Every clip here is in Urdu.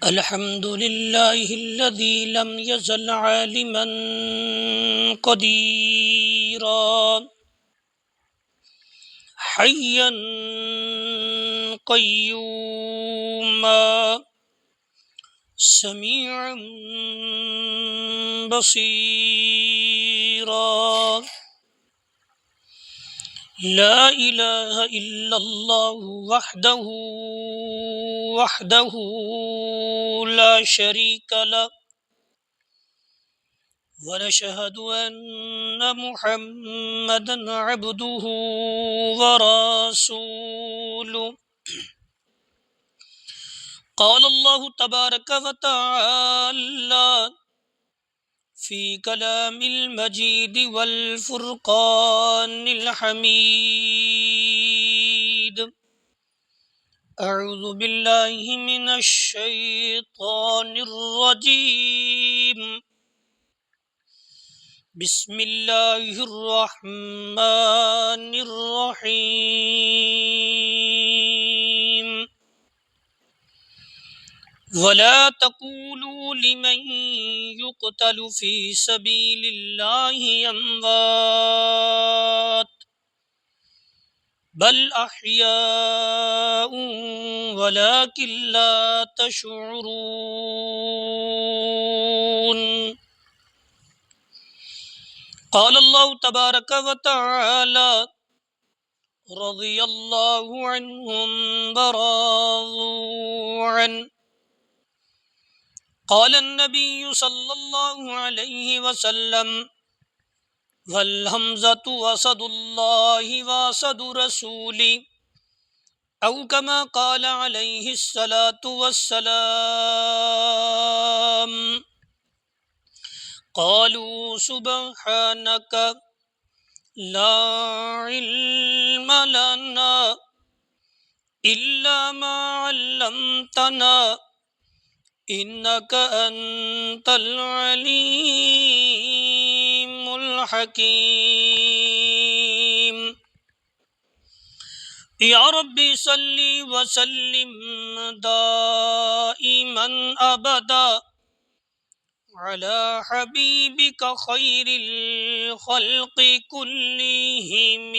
الحمد لله الذي لم يزل عالما قديرا حيا قيوما سميعا بصيرا لا إله إلا الله وحده لا شريك له ونشهد أن محمدا عبده ورسوله قال الله تبارك وتعالى في كلام المجيد والفرقان الحميد أعوذ بالله من الشيطان الرجيم بسم الله الرحمن الرحيم ولا تقولوا لمن يقتل في سبيل الله أموات بل أحياء ولكن لا تشعرون قال الله تبارك وتعالى رضي الله عنهم ورضوا عنه قال النبي صلى الله عليه وسلم والحمزة وسد الله واسد رسولي أو كما قال عليه الصلاة والسلام قالوا سبحانك لا علم لنا إلا ما علمتنا إنك أنت العليم الحكيم يا ربي صل وسلم دائما أبدا على حبيبك خير الخلق كلهم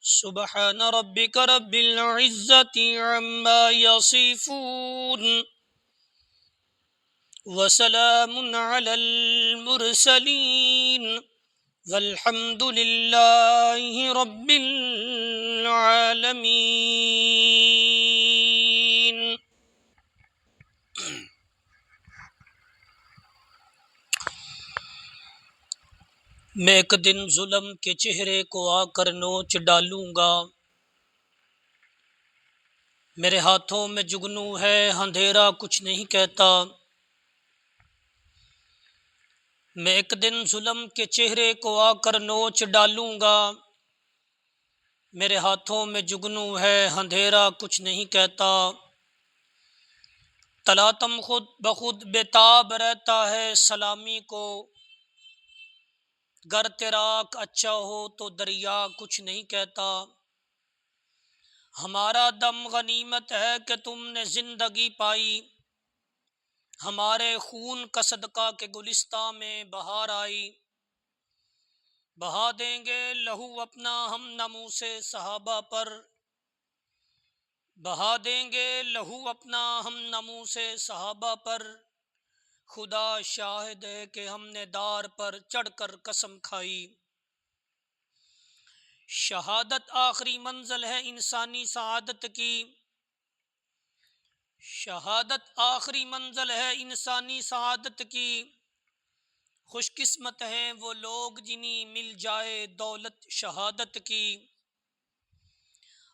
سبحان ربك رب العزة عما يصفون وسلام على المرسلين والحمد لله رب العالمين میں ایک دن ظلم کے چہرے کو آ کر نوچ ڈالوں گا، میرے ہاتھوں میں جگنو ہے اندھیرا کچھ نہیں کہتا۔ میں ایک دن ظلم کے چہرے کو آ کر نوچ ڈالوں گا، میرے ہاتھوں میں جگنو ہے اندھیرا کچھ نہیں کہتا۔ تلاتم خود بخود بےتاب رہتا ہے سلامی کو، گر تیراک اچھا ہو تو دریا کچھ نہیں کہتا۔ ہمارا دم غنیمت ہے کہ تم نے زندگی پائی، ہمارے خون کا صدقہ کے گلستاں میں بہار آئی۔ بہا دیں گے لہو اپنا ہم نمو سے صحابہ پر، بہا دیں گے لہو اپنا ہم نمو سے صحابہ پر۔ خدا شاہد ہے کہ ہم نے دار پر چڑھ کر قسم کھائی۔ شہادت آخری منزل ہے انسانی سعادت کی، شہادت آخری منزل ہے انسانی سعادت کی۔ خوش قسمت ہیں وہ لوگ جنہیں مل جائے دولت شہادت کی۔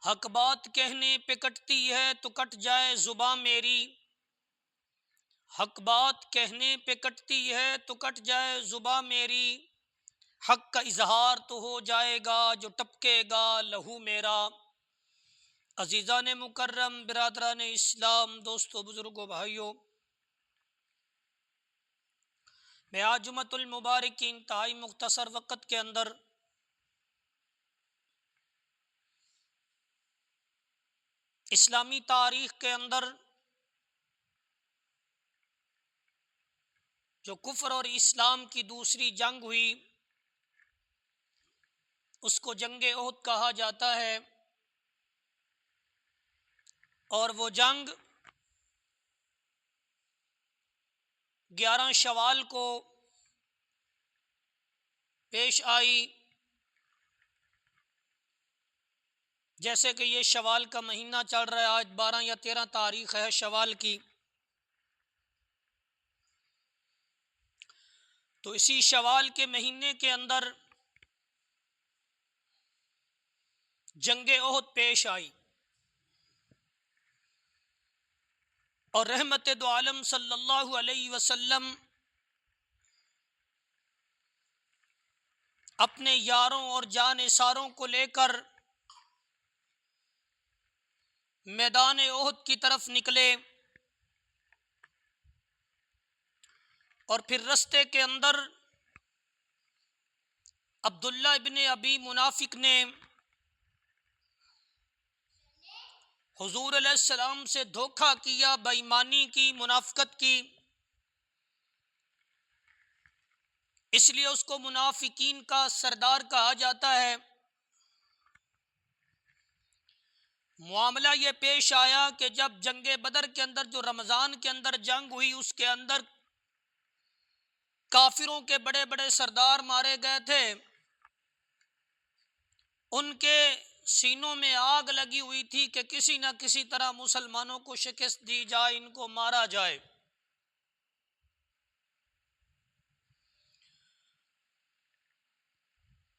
حق بات کہنے پہ کٹتی ہے تو کٹ جائے زباں میری، حق بات کہنے پہ کٹتی ہے تو کٹ جائے زباں میری۔ حق کا اظہار تو ہو جائے گا جو ٹپکے گا لہو میرا۔ عزیزان مکرم، برادران اسلام، دوستو، بزرگوں، بھائیوں، میں آج جمعۃ المبارک کی انتہائی مختصر وقت کے اندر اسلامی تاریخ کے اندر جو کفر اور اسلام کی دوسری جنگ ہوئی اس کو جنگ احد کہا جاتا ہے، اور وہ جنگ 11 شوال کو پیش آئی۔ جیسے کہ یہ شوال کا مہینہ چل رہا ہے، آج 12 یا 13 تاریخ ہے شوال کی، تو اسی شوال کے مہینے کے اندر جنگ احد پیش آئی، اور رحمت دو عالم صلی اللہ علیہ وسلم اپنے یاروں اور جانثاروں کو لے کر میدان احد کی طرف نکلے، اور پھر رستے کے اندر عبداللہ ابن ابی منافق نے حضور علیہ السلام سے دھوکہ کیا، بے ایمانی کی، منافقت کی، اس لیے اس کو منافقین کا سردار کہا جاتا ہے۔ معاملہ یہ پیش آیا کہ جب جنگ بدر کے اندر، جو رمضان کے اندر جنگ ہوئی، اس کے اندر کافروں کے بڑے بڑے سردار مارے گئے تھے، ان کے سینوں میں آگ لگی ہوئی تھی کہ کسی نہ کسی طرح مسلمانوں کو شکست دی جائے، ان کو مارا جائے۔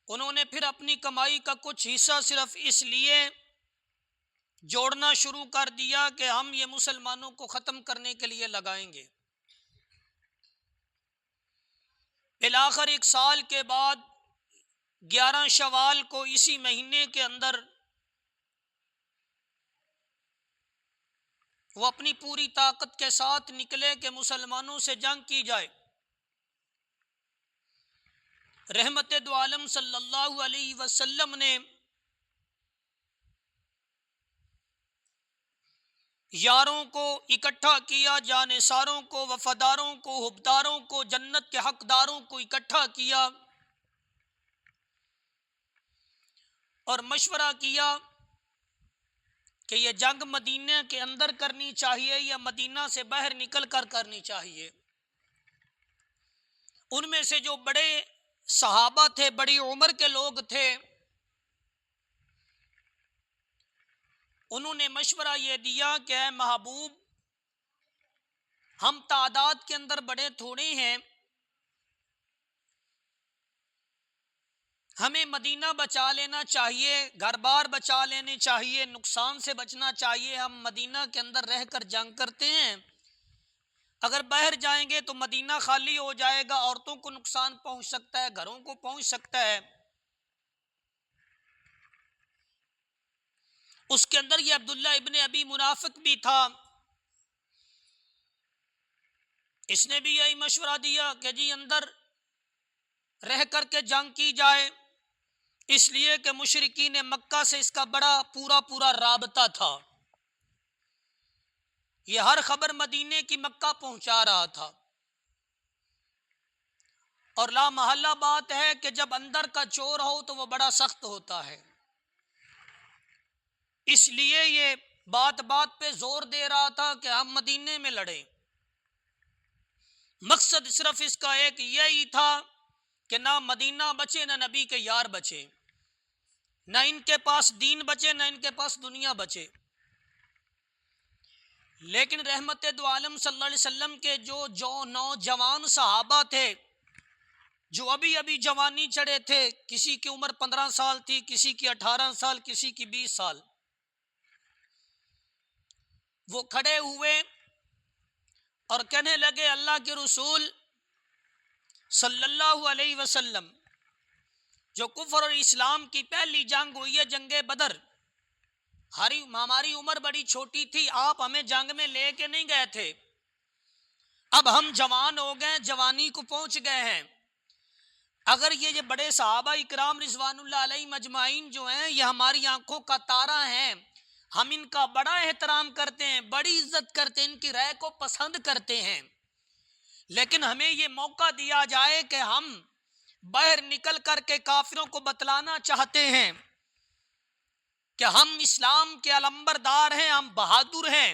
انہوں نے پھر اپنی کمائی کا کچھ حصہ صرف اس لیے جوڑنا شروع کر دیا کہ ہم یہ مسلمانوں کو ختم کرنے کے لیے لگائیں گے۔ بالآخر 1 سال کے بعد 11 شوال کو اسی مہینے کے اندر وہ اپنی پوری طاقت کے ساتھ نکلے کہ مسلمانوں سے جنگ کی جائے۔ رحمت دو عالم صلی اللہ علیہ وسلم نے یاروں کو اکٹھا کیا، جانثاروں کو، وفاداروں کو، حبداروں کو، جنت کے حقداروں کو اکٹھا کیا، اور مشورہ کیا کہ یہ جنگ مدینہ کے اندر کرنی چاہیے یا مدینہ سے باہر نکل کر کرنی چاہیے۔ ان میں سے جو بڑے صحابہ تھے، بڑی عمر کے لوگ تھے، انہوں نے مشورہ یہ دیا کہ اے محبوب، ہم تعداد کے اندر بڑے تھوڑے ہیں، ہمیں مدینہ بچا لینا چاہیے، گھر بار بچا لینے چاہیے، نقصان سے بچنا چاہیے۔ ہم مدینہ کے اندر رہ کر جنگ کرتے ہیں، اگر باہر جائیں گے تو مدینہ خالی ہو جائے گا، عورتوں کو نقصان پہنچ سکتا ہے، گھروں کو پہنچ سکتا ہے۔ اس کے اندر یہ عبداللہ ابن ابی منافق بھی تھا، اس نے بھی یہی مشورہ دیا کہ جی اندر رہ کر کے جنگ کی جائے، اس لیے کہ مشرکین مکہ سے اس کا بڑا پورا رابطہ تھا، یہ ہر خبر مدینے کی مکہ پہنچا رہا تھا، اور لا محالہ بات ہے کہ جب اندر کا چور ہو تو وہ بڑا سخت ہوتا ہے، اس لیے یہ بات پہ زور دے رہا تھا کہ ہم مدینے میں لڑیں۔ مقصد صرف اس کا ایک یہی تھا کہ نہ مدینہ بچے، نہ نبی کے یار بچے، نہ ان کے پاس دین بچے، نہ ان کے پاس دنیا بچے۔ لیکن رحمت دو عالم صلی اللہ علیہ وسلم کے جو نوجوان صحابہ تھے، جو ابھی جوانی چڑھے تھے، کسی کی عمر 15 سال تھی، کسی کی 18 سال، کسی کی 20 سال، وہ کھڑے ہوئے اور کہنے لگے اللہ کے رسول صلی اللہ علیہ وسلم، جو کفر اور اسلام کی پہلی جنگ ہوئی ہے جنگ بدر، ہماری عمر بڑی چھوٹی تھی، آپ ہمیں جنگ میں لے کے نہیں گئے تھے، اب ہم جوان ہو گئے، جوانی کو پہنچ گئے ہیں، اگر یہ بڑے صحابہ اکرام رضوان اللہ علیہ مجمعین جو ہیں، یہ ہماری آنکھوں کا تارا ہیں، ہم ان کا بڑا احترام کرتے ہیں، بڑی عزت کرتے ہیں، ان کی رائے کو پسند کرتے ہیں، لیکن ہمیں یہ موقع دیا جائے کہ ہم باہر نکل کر کے کافروں کو بتلانا چاہتے ہیں کہ ہم اسلام کے علمبردار ہیں، ہم بہادر ہیں،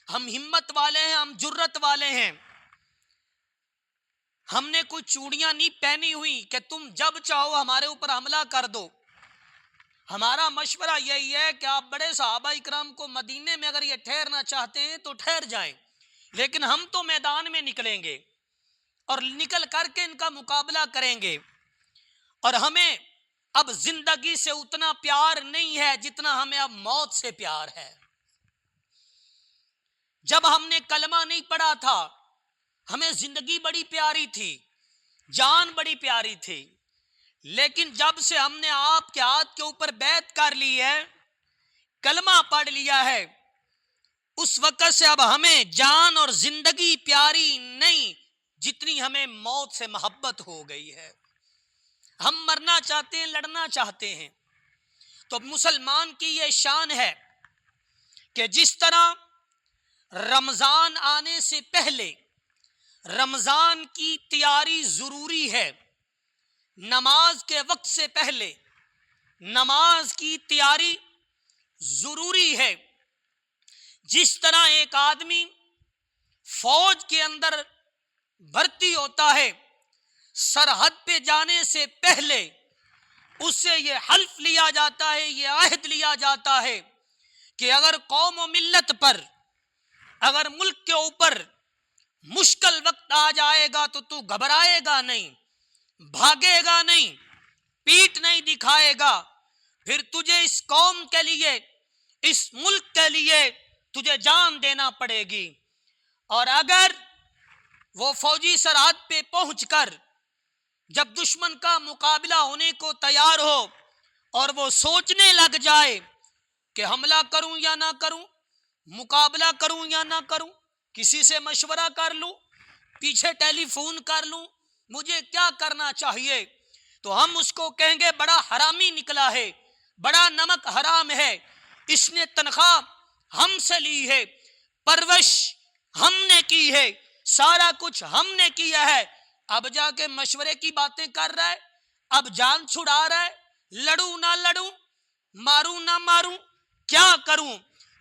ہم ہمت والے ہیں، ہم جرت والے ہیں۔ ہم نے کوئی چوڑیاں نہیں پہنی ہوئی کہ تم جب چاہو ہمارے اوپر حملہ کر دو۔ ہمارا مشورہ یہی ہے کہ آپ بڑے صحابہ اکرام کو مدینے میں اگر یہ ٹھہرنا چاہتے ہیں تو ٹھہر جائیں، لیکن ہم تو میدان میں نکلیں گے اور نکل کر کے ان کا مقابلہ کریں گے۔ اور ہمیں اب زندگی سے اتنا پیار نہیں ہے جتنا ہمیں اب موت سے پیار ہے۔ جب ہم نے کلمہ نہیں پڑھا تھا ہمیں زندگی بڑی پیاری تھی، جان بڑی پیاری تھی، لیکن جب سے ہم نے آپ کے ہاتھ کے اوپر بیعت کر لی ہے، کلمہ پڑھ لیا ہے، اس وقت سے اب ہمیں جان اور زندگی پیاری نہیں جتنی ہمیں موت سے محبت ہو گئی ہے۔ ہم مرنا چاہتے ہیں، لڑنا چاہتے ہیں۔ تو مسلمان کی یہ شان ہے کہ جس طرح رمضان آنے سے پہلے رمضان کی تیاری ضروری ہے، نماز کے وقت سے پہلے نماز کی تیاری ضروری ہے، جس طرح ایک آدمی فوج کے اندر بھرتی ہوتا ہے، سرحد پہ جانے سے پہلے اس سے یہ حلف لیا جاتا ہے، یہ عہد لیا جاتا ہے کہ اگر قوم و ملت پر، اگر ملک کے اوپر مشکل وقت آ جائے گا تو تو گھبرائے گا نہیں، بھاگے گا نہیں، پیٹ نہیں دکھائے گا، پھر تجھے اس قوم کے لیے، اس ملک کے لیے تجھے جان دینا پڑے گی۔ اور اگر وہ فوجی سرحد پہ پہنچ کر جب دشمن کا مقابلہ ہونے کو تیار ہو اور وہ سوچنے لگ جائے کہ حملہ کروں یا نہ کروں، مقابلہ کروں یا نہ کروں، کسی سے مشورہ کر لوں، پیچھے ٹیلی فون کر لوں، مجھے کیا کرنا چاہیے، تو ہم اس کو کہیں گے بڑا حرامی نکلا ہے، بڑا نمک حرام ہے، اس نے تنخواہ ہم سے لی ہے، پرورش ہم نے کی ہے، سارا کچھ ہم نے کیا ہے، اب جا کے مشورے کی باتیں کر رہا ہے، اب جان چھڑا رہا ہے، لڑوں نہ لڑوں، ماروں نہ ماروں، کیا کروں۔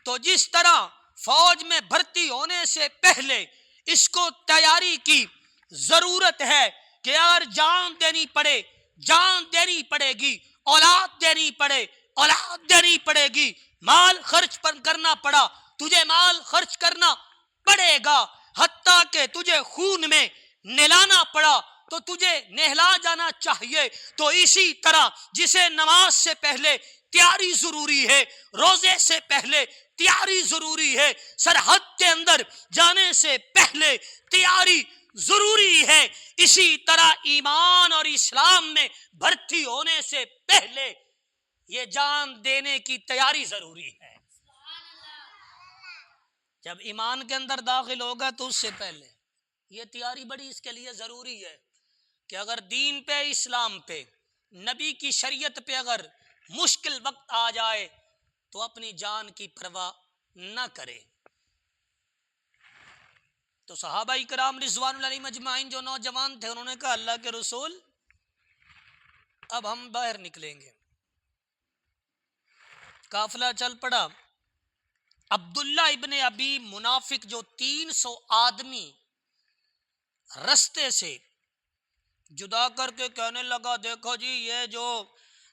تو جس طرح فوج میں بھرتی ہونے سے پہلے اس کو تیاری کی ضرورت ہے کہ اگر جان دینی پڑے جان دینی پڑے گی، اولاد دینی پڑے اولاد دینی پڑے گی، مال خرچ پر کرنا پڑا تجھے مال خرچ کرنا پڑے گا، حتیٰ کہ تجھے خون میں نہلانا پڑا تو تجھے نہلا جانا چاہیے۔ تو اسی طرح جسے نماز سے پہلے تیاری ضروری ہے، روزے سے پہلے تیاری ضروری ہے، سرحد کے اندر جانے سے پہلے تیاری ضروری ہے، اسی طرح ایمان اور اسلام میں بھرتی ہونے سے پہلے یہ جان دینے کی تیاری ضروری ہے۔ جب ایمان کے اندر داخل ہوگا تو اس سے پہلے یہ تیاری بڑی اس کے لیے ضروری ہے کہ اگر دین پہ، اسلام پہ، نبی کی شریعت پہ اگر مشکل وقت آ جائے تو اپنی جان کی پرواہ نہ کرے۔ تو صحابہ کرام رضوان اللہ علیہم اجمعین جو نوجوان تھے انہوں نے کہا اللہ کے رسول اب ہم باہر نکلیں گے۔ قافلہ چل پڑا۔ عبداللہ ابن ابی منافق جو 300 آدمی رستے سے جدا کر کے کہنے لگا دیکھو جی یہ جو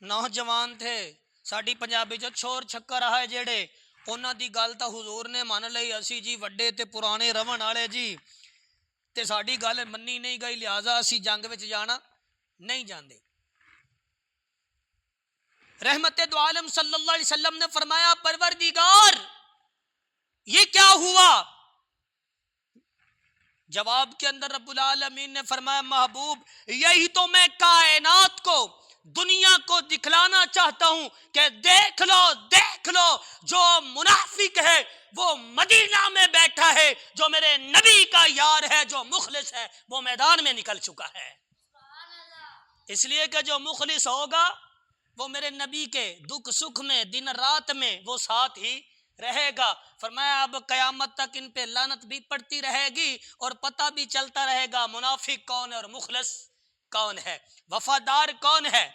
نوجوان تھے ساڈی پنجابی چ چھور چھکر آئے جڑے انہاں دی گل تا حضور نے من لئی، اسی جی وڈے تے پرانے رون والے جی تے ساڈی گل منی نہیں گئی، لہذا اسی جنگ وچ جانا نہیں جاندے۔ رحمت دو عالم صلی اللہ علیہ وسلم نے فرمایا پروردگار یہ کیا ہوا؟ جواب کے اندر رب العالمین نے فرمایا محبوب یہی تو میں کائنات کو، دنیا کو دکھلانا چاہتا ہوں کہ دیکھ لو جو منافق ہے وہ مدینہ میں بیٹھا ہے، جو میرے نبی کا یار ہے، جو مخلص ہے وہ میدان میں نکل چکا ہے۔ اس لیے کہ جو مخلص ہوگا وہ میرے نبی کے دکھ سکھ میں، دن رات میں وہ ساتھ ہی رہے گا. فرمایا اب قیامت تک ان پہ لعنت بھی پڑتی رہے گی اور پتہ بھی چلتا رہے گا منافق کون ہے اور مخلص کون ہے, وفادار کون ہے.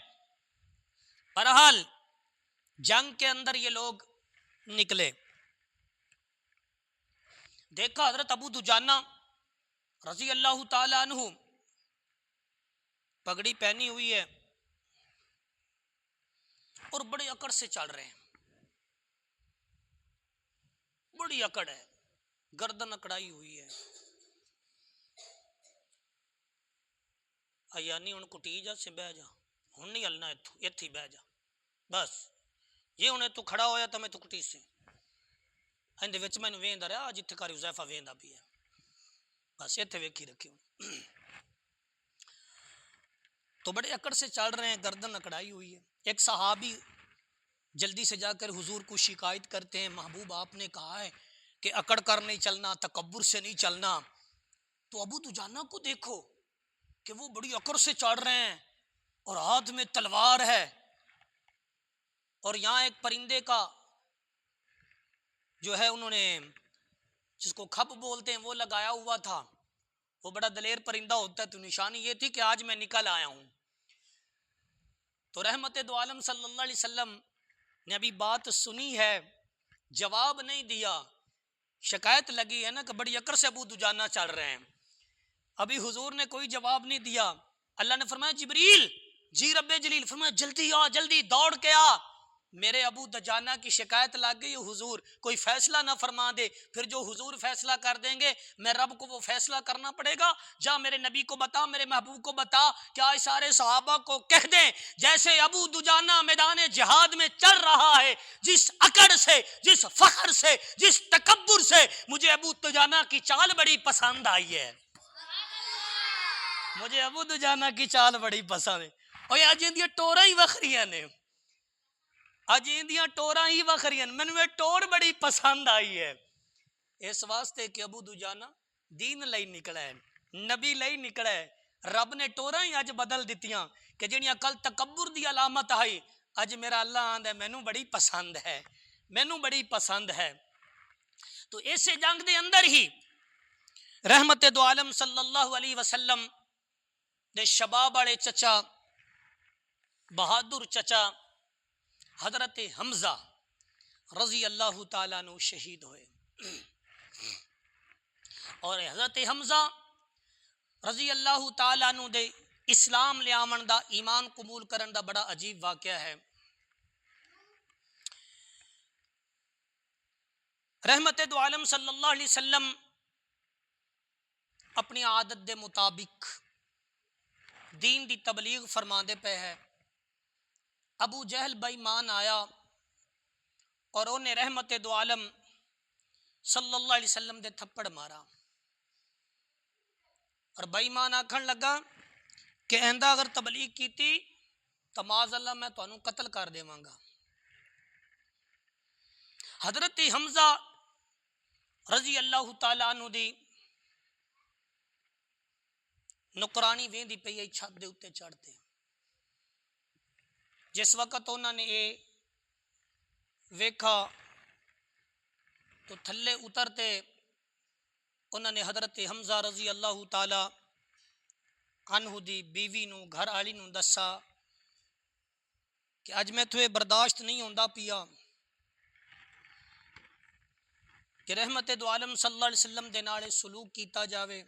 بہرحال جنگ کے اندر یہ لوگ نکلے. دیکھا حضرت ابو دجانہ رضی اللہ تعالی عنہ پگڑی پہنی ہوئی ہے اور بڑے اکڑ سے چل رہے ہیں, بڑی اکڑ ہے, گردن اکڑائی ہوئی ہے. یعنی ہن کٹی جا سے بہ جا, ہن نہیں ہلنا ایتھی بہ جا بس. یہ ہن تو کھڑا ہویا تو میں تو کٹی سے اندے وچ مینوں ویندا رہیا جتھے کاری حذیفہ ویندا پیا بس ایتھے ویکھی رکھی. تو بڑے اکڑ سے چل رہے ہیں, گردن اکڑائی ہوئی ہے. ایک صحابی جلدی سے جا کر حضور کو شکایت کرتے ہیں, محبوب آپ نے کہا ہے کہ اکڑ کر نہیں چلنا, تکبر سے نہیں چلنا. تو ابو دجانہ کو دیکھو کہ وہ بڑی اکڑ سے چڑھ رہے ہیں اور ہاتھ میں تلوار ہے, اور یہاں ایک پرندے کا جو ہے انہوں نے جس کو کھپ بولتے ہیں وہ لگایا ہوا تھا. وہ بڑا دلیر پرندہ ہوتا ہے, تو نشانی یہ تھی کہ آج میں نکل آیا ہوں. تو رحمت دو عالم صلی اللہ علیہ وسلم نے ابھی بات سنی ہے, جواب نہیں دیا. شکایت لگی ہے نا کہ بڑی اکڑ سے ابو دجانہ چل رہے ہیں. ابھی حضور نے کوئی جواب نہیں دیا. اللہ نے فرمایا جبریل, جی رب جلیل, فرمایا جلدی آ, جلدی دوڑ کے آ, میرے ابو دجانہ کی شکایت لگ گئی. حضور کوئی فیصلہ نہ فرما دے, پھر جو حضور فیصلہ کر دیں گے میں رب کو وہ فیصلہ کرنا پڑے گا. جا میرے نبی کو بتا, میرے محبوب کو بتا, کیا سارے صحابہ کو کہہ دیں جیسے ابو دجانہ میدان جہاد میں چل رہا ہے, جس اکڑ سے, جس فخر سے, جس تکبر سے مجھے ابو دجانہ کی چال بڑی پسند آئی ہے. مجھے ابو دجانہ کی چال بڑی پسند ہے. اور اج اندیاں ٹوراں ہی وکھریاں نے, اج اندیاں ٹوراں ہی وکھریاں, مینوں یہ ٹور بڑی پسند آئی ہے. اس واسطے کہ ابو دجانہ دین لئی نکلا ہے, نبی لئی نکلا ہے. رب نے ٹوراں ہی اج بدل دتیاں کہ جہڑیاں کل تکبر دی علامت آئی, اج میرا اللہ آندا ہے مینوں بڑی پسند ہے, مینوں بڑی پسند ہے. تو ایسے جنگ دے اندر ہی رحمت دو عالم صلی اللہ علیہ وسلم دے شباب والے چچا, بہادر چچا حضرت حمزہ رضی اللہ تعالیٰ عنہ شہید ہوئے. اور حضرت حمزہ رضی اللہ تعالیٰ عنہ دے اسلام لے آمن دا, ایمان قبول کرن دا بڑا عجیب واقعہ ہے. رحمت دو عالم صلی اللہ علیہ وسلم اپنی عادت دے مطابق دین دی تبلیغ فرما دے پہ ہے. ابو جہل بے ایمان آیا اور انہیں رحمت دو عالم صلی اللہ علیہ وسلم دے تھپڑ مارا, اور بے ایمان آکھن لگا کہ آئندہ اگر تبلیغ کیتی تو معاذ اللہ میں تانوں قتل کر دیواں گا. حضرت حمزہ رضی اللہ تعالیٰ عنہ دی نکرانی ویندی پئی ہے چھت دے اتے چڑھتے. جس وقت انہوں نے یہ ویکھا تو تھلے اترتے انہوں نے حضرت حمزہ رضی اللہ تعالی عنہ دی بیوی نو, گھر والی نو دسا کہ اج میں تھوے برداشت نہیں ہوندا پیا کہ رحمت دو عالم صلی اللہ علیہ وسلم دے نال سلوک کیتا جاوے,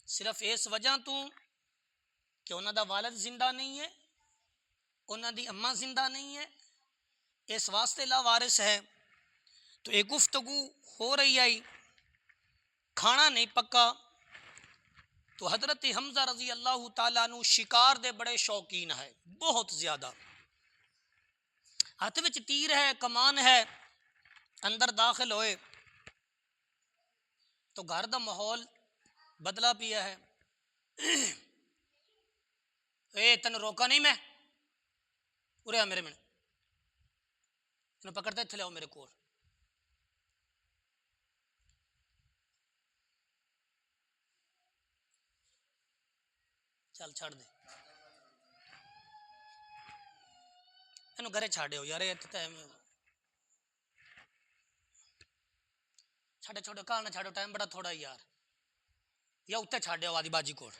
صرف اس وجہ تو کہ انہاں دا والد زندہ نہیں ہے, انہاں دی اماں زندہ نہیں ہے, اس واسطے لا وارث ہے. تو ایک گفتگو ہو رہی آئی, کھانا نہیں پکا. تو حضرت حمزہ رضی اللہ تعالیٰ عنہ شکار دے بڑے شوقین ہے, بہت زیادہ. ہاتھ وچ تیر ہے, کمان ہے, اندر داخل ہوئے تو گھر دا ماحول بدلا پیا ہے. اے تن روکا نہیں میں, ارے آ میرے میں پکڑتے تھے, آؤ میرے کول. چل چھڑ دے اینو گھرے چھاڑے ہو یار, چھڑے چھوڑے کہاں نہ چھاڑو ٹائم بڑا تھوڑا یار یا اتنے چھاڑے آدھی باجی کوٹ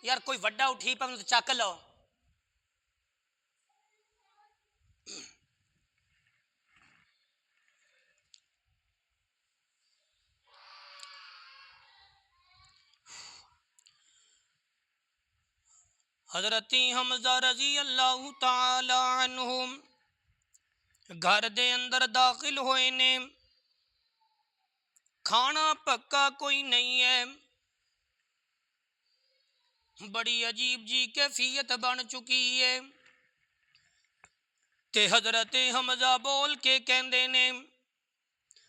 یار کوئی وڈا اٹھی پہ تو چک لو حضرت حمزہ رضی اللہ تعالی عنہ گھر دے اندر داخل ہوئے نے کھانا پکا کوئی نہیں ہے بڑی عجیب جی کیفیت بن چکی ہے تے حضرت حمزہ بول کے کہندے نے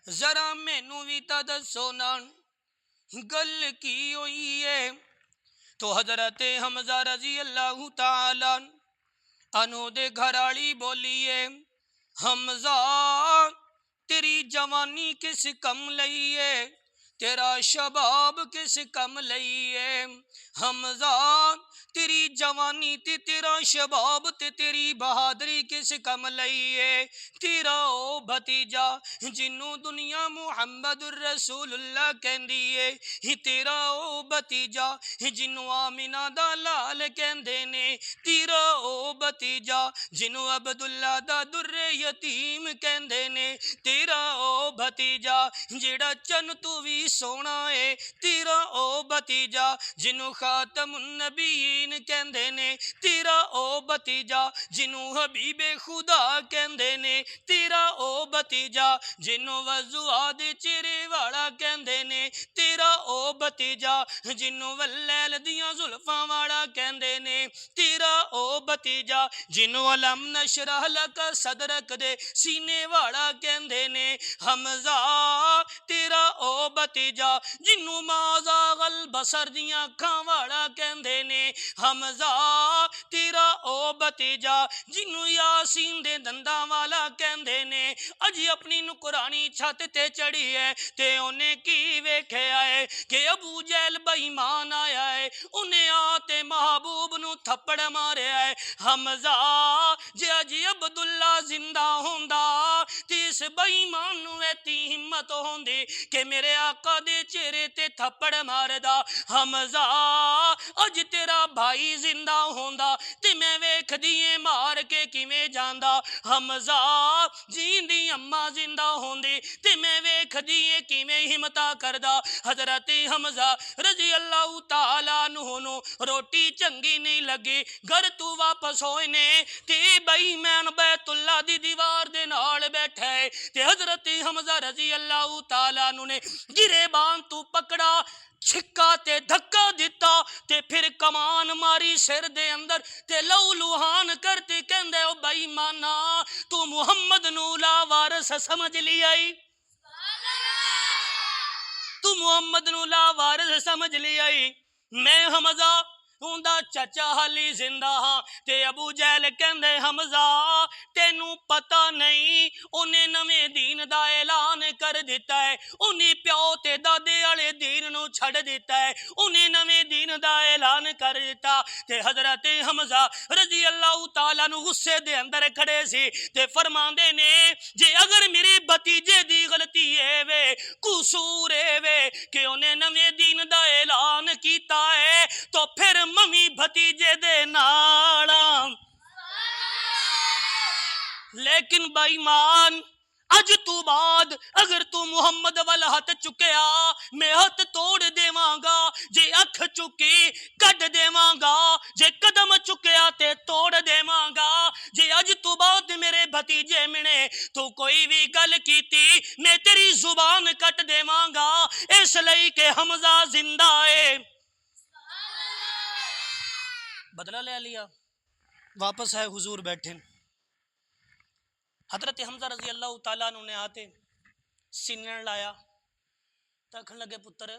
ذرا مینوں وی تا دسو نا گل کی ہوئی ہے تو حضرت حمزہ رضی اللہ تعالی عنہ دے گھر والی بولی ہے حمزہ تیری جوانی کس کم لئی ہے تیرا شباب کس کم لئی ہے حمزہ تیری جوانی تے تیرا شباب تے تیری بہادری کس کم لئی ہے تیرا او بھتیجا جنوں دنیا محمد الرسول اللہ کہندی ہے ہی تیرا او بھتیجا جنوں آمینہ دا لال کہندے نے تیرا او بھتیجا جنوں عبداللہ دا در یتیم کہندے نے تیرا او بھتیجا جیڑا چن تو بھی سونا ہے تیرا او بھتیجا جنوں خاتم النبیین کہندے نے تیرا او بھتیجا جنوں حبیب خدا کہندے نے تیرا او بھتیجا جنوں وضوعا دے چہرے والا کہندے نے تیرا او بھتیجا جنوں واللیل دیاں زلفاں والا کہندے نے تیرا او بھتیجا جنوں علم نشرح لک صدرک دے سینے والا کہندے نے حمزہ تیرا او بھتیجا جنوں ما زاغ البصر دیاں اکھاں والا کہندے نے حمزہ تیرا او بھتیجا جنوں یاسین دے دنداں والا کہندے نے اج اپنی نکرانی چھت تے چڑھی ہے تے انہیں کی ویکھیا ہے کہ ابو جہل بے ایمان آیا ہے انہیں آتے محبوب نو تھپڑ ماریا ہے حمزہ جے اج عبداللہ زندہ ہوندا تے اس بے ایمان نو ایتی ہمت ہوندی کہ میرے آقا دے چہرے تے تھپڑ ماردا حمزہ اج تیرا بھائی زندہ ہوندا تے میں ویکھ دیے مار کے کیویں جاندا حمزہ جیندی اماں زندہ ہوندی تے میں ویکھ دیے کیویں ہمتا کردا حضرت حمزہ رضی اللہ تعالی عنہ نو روٹی چنگی نہیں لگی گھر تو واپس ہوئے نے تے بے ایمان بیت اللہ دی دیوار دے نال بیٹھا ہے تے حضرت حمزہ رضی اللہ تعالی عنہ نے گریبان تو پکڑا چھکا تے دھکا دیتا تے پھر کمان ماری سر دے اندر تے لو لوہان کرتے کہندے او بے ایمانا تو محمد نو لا وارث سمجھ لی آئی تو محمد نو لا وارث سمجھ لی آئی میں حمزہ ہوندا چچا حالی زندہ ہاں تے ابو جہل کہندے حمزہ تینوں پتہ نہیں انہیں نویں دین دا اعلان کر دیتا ہے انہیں پیو تے دادے والے دین نو چھڑ دیتا ہے انہیں نویں دین دا اعلان کر دیتا تے حضرت حمزہ رضی اللہ تعالیٰ نو غصے دے اندر کھڑے سی تے فرماندے نے جے اگر میرے بھتیجے دی غلطی ہے وے قصور ہے وے کہ انہیں نویں دین دا اعلان کیتا ہے تو پھر ممی بھتیجے دے ناڑاں لیکن بے ایمان اج تو بعد اگر تو محمد والا ہاتھ چکیا میں ہاتھ توڑ دیواں گا جے اکھ چکی کڈ دیواں گا جے قدم چکیا تے توڑ دیواں گا جے اج تو بعد میرے بھتیجے منے تو کوئی بھی گل کیتی میں تیری زبان کٹ دیواں گا اس لئی کہ حمزہ زندہ ہے بدلہ لے لیا واپس ہے حضور بیٹھے حضرت حمزہ رضی اللہ تعالیٰ عنہ نے آتے سینن لایا تکھن لگے پتر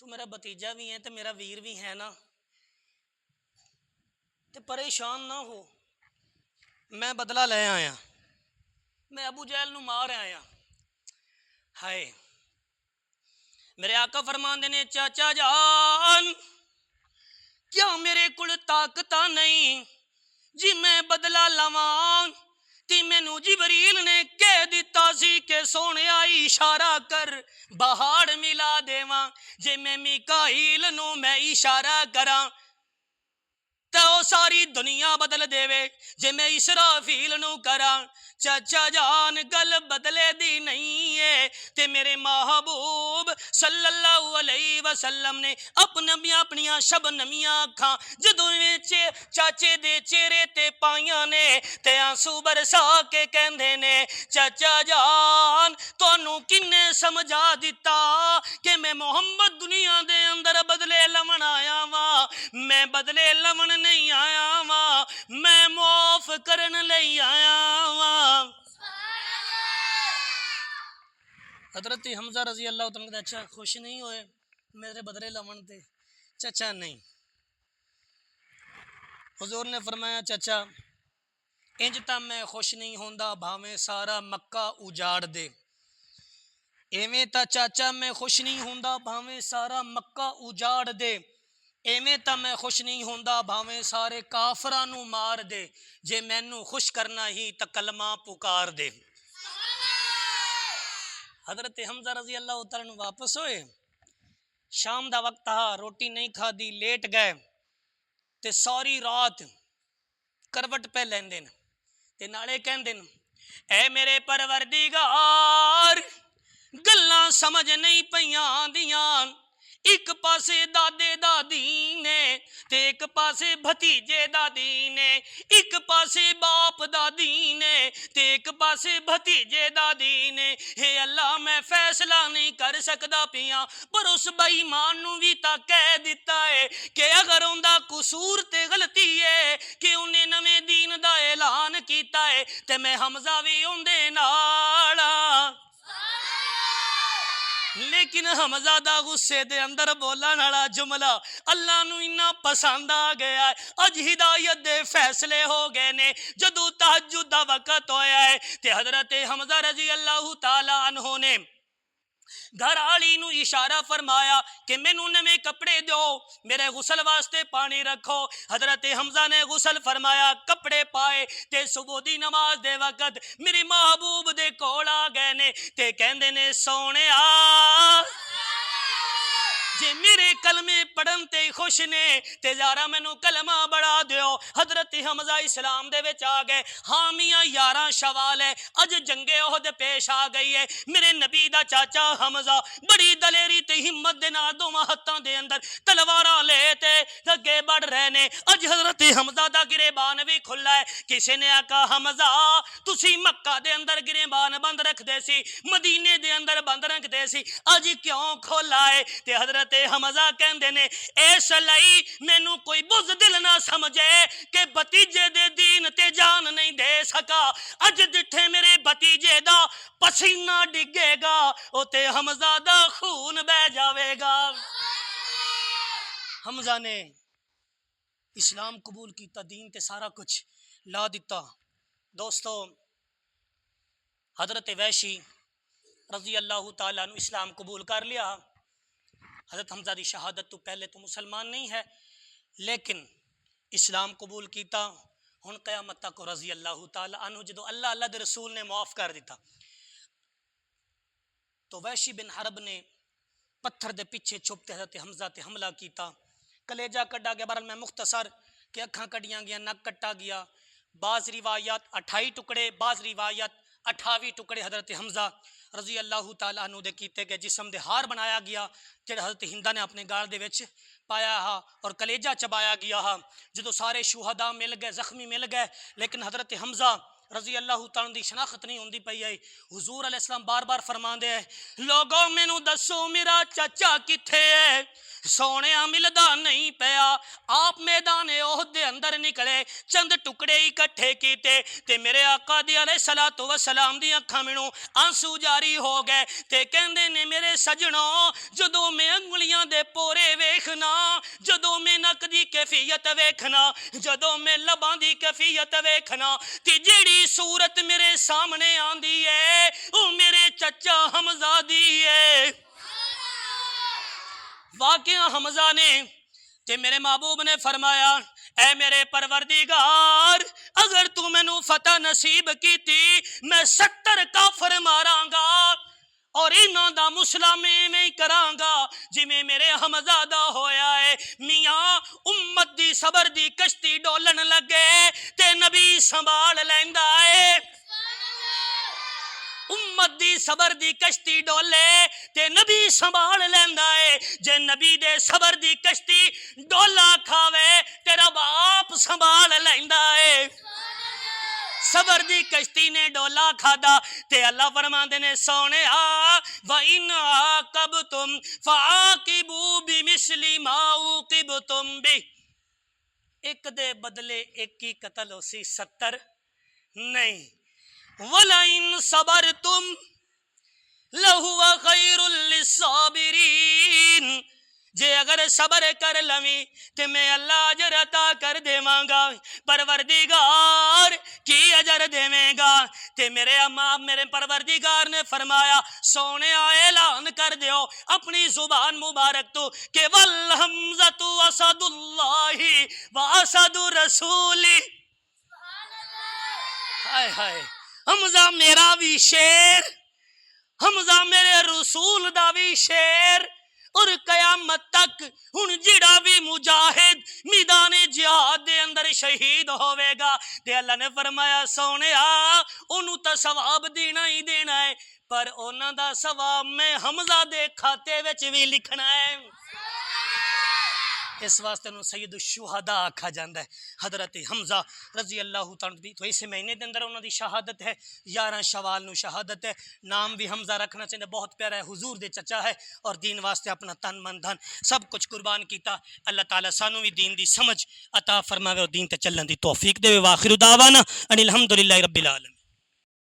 تو میرا بھتیجا بھی ہے تو میرا ویر بھی ہے نا تو پریشان نہ ہو میں بدلہ لے آیا میں ابو جہل نو مار آیا ہائے میرے آقا فرماندے نے چاچا جان کیا میرے کل طاقت نہیں جی میں بدلہ لواں تی مینوں جبریل نے کہہ دیتا سی کہ سونیا اشارہ کر بہاڑ ملا دیواں، جے میں میکائیل نو میں اشارہ کراں تے او ساری دنیا بدل دے وے، جے میں اسرافیل نو کراں چچا جان گل بدلے دی نہیں ہے۔ تے میرے محبوب صلی اللہ علیہ وسلم نے اپنیاں شب نمیاں اکھاں جدوں چاچے دے چہرے تے پائیاں نے تے آنسو برسا کے کہندے نے چچا جان تانوں کنے سمجھا دیتا کہ میں محمد دنیا دے اندر بدلے لون آیا واں، میں بدلے لون نہیں آیا واں، میں معاف کرن لئی آیا واں۔ حضرت حمزہ رضی اللہ تعالیٰ عنہ اچھا خوش نہیں ہوئے میرے بدلے لون تے؟ چچا نہیں، حضور نے فرمایا چچا انج تا میں خوش نہیں ہوندا بھاویں سارا مکہ اجاڑ دے، ایویں تا چاچا میں خوش نہیں ہوندا بھاویں سارا مکہ اجاڑ دے، ایویں تا میں خوش نہیں ہوندا بھاویں سارے کافراں نو مار دے، جے مینوں خوش کرنا ہی تا کلمہ پکار دے۔ حضرت حمزہ رضی اللہ تعالیٰ عنہ واپس ہوئے، شام دا وقت تھا، روٹی نہیں کھا دی، لیٹ گئے تے ساری رات کروٹ پہ لیندے تے نالے کہندے اے میرے پروردگار گلاں سمجھ نہیں پیاں دیاں، ایک پاسے دادے دادی نے تے ایک پاسے بھتیجے دادی نے، ایک پاسے باپ دادی نے تے ایک پاسے بھتیجے دادی نے، اے اللہ میں فیصلہ نہیں کر سکدا پیاں، پر اس بے ایمان نو بھی تا کہہ دیتا ہے کہ اگر اوندا قصور تے غلطی ہے کہ انہیں نویں دین دا اعلان کیتا ہے تے میں حمزہ بھی اوندے نال ہاں۔ لیکن حمزہ دا غصے دے اندر بولن والا جملہ اللہ نو اتنا پسند آ گیا ہے، اج ہدایت دے فیصلے ہو گئے نے۔ جدو تہجد دا وقت ہویا ہے تے حضرت حمزہ رضی اللہ تعالی عنہ نے گھر والی نو اشارہ فرمایا کہ مینوں نویں کپڑے دو، میرے غسل واسطے پانی رکھو۔ حضرت حمزہ نے غسل فرمایا، کپڑے پائے تے صبح دی نماز دے وقت میری محبوب دے کول آ گئے نے تے کہندے نے سونیا جے میرے کلمے پڑھن تے خوش نے تے یارا مینوں کلمہ بڑھا دیو۔ حضرت حمزہ اسلام دے وچ آ گئے، ہاں میاں 11 شوال ہے، اج جنگ احد پیش آ گئی ہے، میرے نبی دا چاچا حمزہ بڑی دلیری تے ہمت دے نال دوواں ہتھاں دے اندر تلواراں لے تے اگے بڑھ رہے نے۔ اج حضرت حمزہ دا گریبان بھی کھلا ہے، کسے نے آکھا حمزہ تسی مکہ دے اندر گریبان بند رکھ دے سی، مدینے دے اندر بند رکھ دے سی، اج کیوں کھولا ہے؟ تے حضرت حمزہ کہندے نے اس لئی مینوں کوئی بزدل نہ سمجھے کہ بھتیجے دے دین تے جان نہیں دے سکا، اج جتھے میرے بھتیجے دا پسینہ ڈگے گا اوتے حمزہ دا خون بہ جاوے گا۔ حمزہ نے اسلام قبول کیتا، دین تے سارا کچھ لا دیتا۔ دوستو حضرت وحشی رضی اللہ تعالیٰ عنہ اسلام قبول کر لیا۔ حضرت حمزہ دی شہادت تو پہلے تو مسلمان نہیں ہے لیکن اسلام قبول کیتا، ہن قیامت تک رضی اللہ تعالیٰ عنہ جدو اللہ دے رسول نے معاف کر دیتا تو وحشی بن حرب نے پتھر دے پیچھے چھپتے حضرت حمزہ تے حملہ کیتا، کلیجہ کڈا گیا۔ بہرحال میں مختصر کہ اکھاں کڈیاں گیا، نک کٹا گیا، بعض روایات 28 ٹکڑے، بعض روایات 28 ٹکڑے حضرت حمزہ رضی اللہ تعالیٰ عنہ دے کیتے گئے، جسم دے ہار بنایا گیا جڑا حضرت ہندہ نے اپنے گال دے وچ پایا ہا اور کلیجہ چبایا گیا ہا۔ جدو سارے شہداء مل گئے، زخمی مل گئے، لیکن حضرت حمزہ رضی اللہ تعالیٰ دی شناخت نہیں ہوندی پئی ہے۔ حضور علیہ السلام بار بار فرماندے ہیں لوگوں مینوں دسو میرا چچا کتھے ہے؟ سونیا ملدا نہیں پیا۔ آپ میدان احد دے اندر نکلے، چند ٹکڑے اکٹھے کیتے تے میرے آقا دی علیہ الصلوۃ والسلام دی اکھاں منوں آنسو جاری ہو گئے تے کہندے نے میرے سجنوں جدوں میں انگلیاں دے پورے ویکھنا، جدوں میں نک دی کیفیت ویکھنا، جدوں میں لباں دی کیفیت ویکھنا تے جیڑی صورت میرے سامنے آندی ہے او میرے چچا حمزہ دی ہے۔ واقعہ حمزہ نے تے میرے محبوب نے فرمایا اے میرے پروردگار اگر تو مینوں فتح نصیب کیتی میں 70 کافر ماراں گا اور انہاں دا مسئلہ میں کراں گا جویں میرے حمزہ دا ہویا ہے۔ میاں امت دی صبر دی کشتی ڈولن لگے تے نبی سنبھال لیندا ہے۔ امت دی صبر دی کشتی ڈولے تے نبی سنبھال لیندا ہے۔ جے نبی دے صبر دی کشتی ڈولا کھاوے تیرا باپ سنبھال لیندا ہے۔ صبر دی کشتی نے ڈولا کھادا تے اللہ فرماندے نے سونے وَإِنْ عَاقَبْتُمْ فَعَاقِبُوا بِمِثْلِ مَا عُوقِبْتُمْ بِهِ، ایک دے بدلے ایک کی قتل ہو سی 70 نہیں۔ وَلَئِنْ صَبَرْتُمْ لَهُوَ خَيْرٌ لِلصَّابِرِينَ، جے اگر صبر کر لویں تے میں اللہ اجر عطا کر دیواں گا۔ پروردگار کی اجر دیویں گا؟ تے میرے پروردگار نے فرمایا سونے اعلان کر دیو اپنی زبان مبارک تو کہ والحمزۃ اسد اللہ واسد رسولی۔ ہائے ہائے، حمزہ میرا بھی شیر، حمزہ میرے رسول دا بھی شیر، اور قیامت تک ہن جڑا بھی مجاہد میدان جہاد دے اندر شہید ہوئے گا تے اللہ نے فرمایا سونیا انہوں تا ثواب دینا ہی دینا ہے، پر انہاں دا ثواب میں حمزہ دے کھاتے وچ بھی لکھنا ہے۔ اس واسطے انہوں سید الشہداء آکھا جاندہ ہے۔ حضرت حمزہ رضی اللہ تعالیٰ دی تو اس مہینے دے اندر انہوں دی شہادت ہے، 11 شوال نو شہادت ہے۔ نام بھی حمزہ رکھنا چاہیے، بہت پیارا ہے، حضور دے چچا ہے اور دین واسطے اپنا تن من دھن سب کچھ قربان کیتا۔ اللہ تعالیٰ سانو بھی دین دی سمجھ عطا فرماوے اور دین تے چلن دی توفیق دے۔ وآخر دعوانا ان الحمدللہ رب العالمین۔